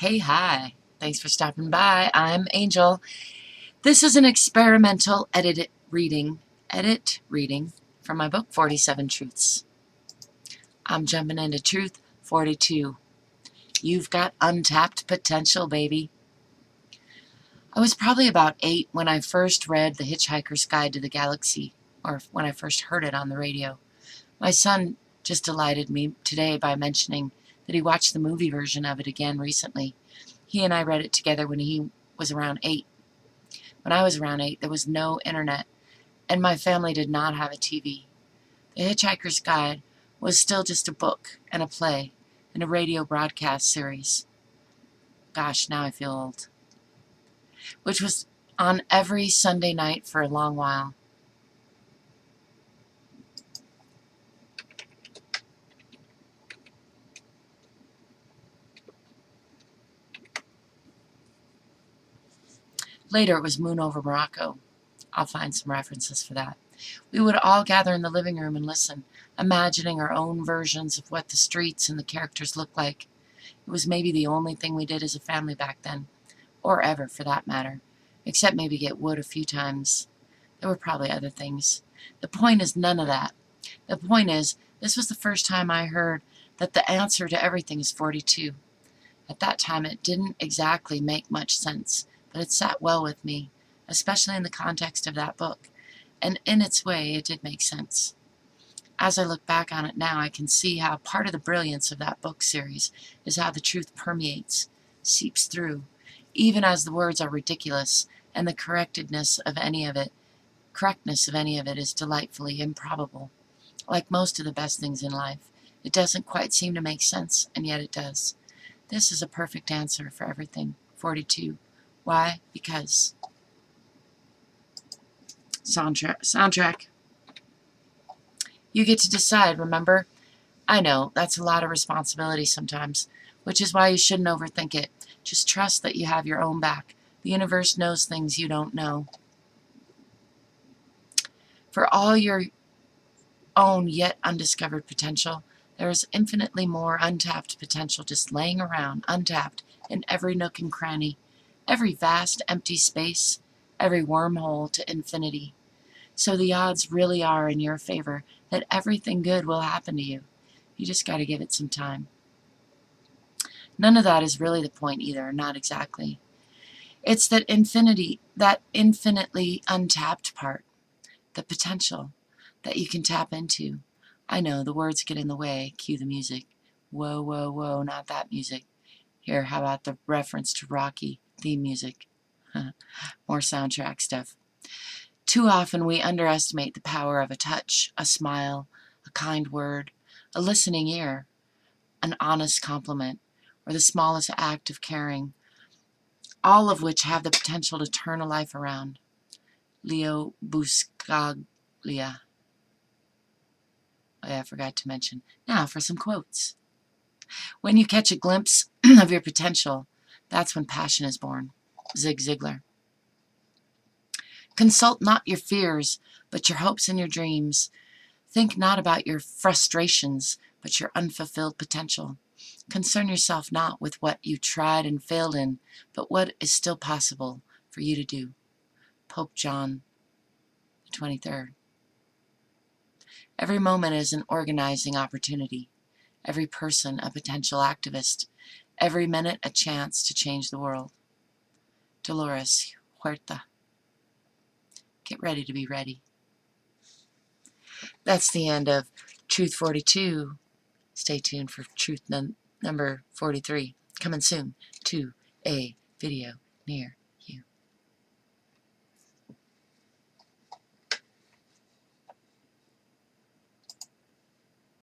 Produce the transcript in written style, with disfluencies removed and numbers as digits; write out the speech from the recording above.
Hey, hi. Thanks for stopping by. I'm Angel. This is an experimental edit reading from my book, 47 Truths. I'm jumping into Truth 42. You've got untapped potential, baby. I was probably about 8 when I first read The Hitchhiker's Guide to the Galaxy, or when I first heard it on the radio. My son just delighted me today by mentioning that he watched the movie version of it again recently. He and I read it together when he was around 8. When I was around 8, there was no internet, and my family did not have a TV. The Hitchhiker's Guide was still just a book and a play and a radio broadcast series. Gosh, now I feel old. Which was on every Sunday night for a long while. Later, it was Moon Over Morocco. I'll find some references for that. We would all gather in the living room and listen, imagining our own versions of what the streets and the characters looked like. It was maybe the only thing we did as a family back then, or ever for that matter, except maybe get wood a few times. There were probably other things. The point is none of that. The point is, this was the first time I heard that the answer to everything is 42. At that time, it didn't exactly make much sense, but it sat well with me, especially in the context of that book, and in its way, it did make sense. As I look back on it now, I can see how part of the brilliance of that book series is how the truth permeates, seeps through, even as the words are ridiculous, and the correctness of any of it is delightfully improbable. Like most of the best things in life, it doesn't quite seem to make sense, and yet it does. This is a perfect answer for everything. 42. Why? Because. Soundtrack. You get to decide, remember? I know, that's a lot of responsibility sometimes, which is why you shouldn't overthink it. Just trust that you have your own back. The universe knows things you don't know. For all your own yet undiscovered potential, there is infinitely more untapped potential just laying around, untapped, in every nook and cranny, every vast empty space, every wormhole to infinity. So the odds really are in your favor that everything good will happen to you. You just got to give it some time. None of that is really the point either, not exactly. It's that infinitely untapped part, the potential that you can tap into. I know, the words get in the way. Cue the music. Whoa, whoa, whoa, not that music. Here, how about the reference to Rocky theme music? More soundtrack stuff. Too often we underestimate the power of a touch, a smile, a kind word, a listening ear, an honest compliment, or the smallest act of caring, all of which have the potential to turn a life around. Leo Buscaglia. I forgot to mention. Now for some quotes. When you catch a glimpse of your potential, that's when passion is born. Zig Ziglar. Consult not your fears, but your hopes and your dreams. Think not about your frustrations, but your unfulfilled potential. Concern yourself not with what you tried and failed in, but what is still possible for you to do. Pope John the 23rd. Every moment is an organizing opportunity. Every person a potential activist. Every minute a chance to change the world. Dolores Huerta. Get ready to be ready. That's the end of Truth 42. Stay tuned for Truth number 43. Coming soon to a video near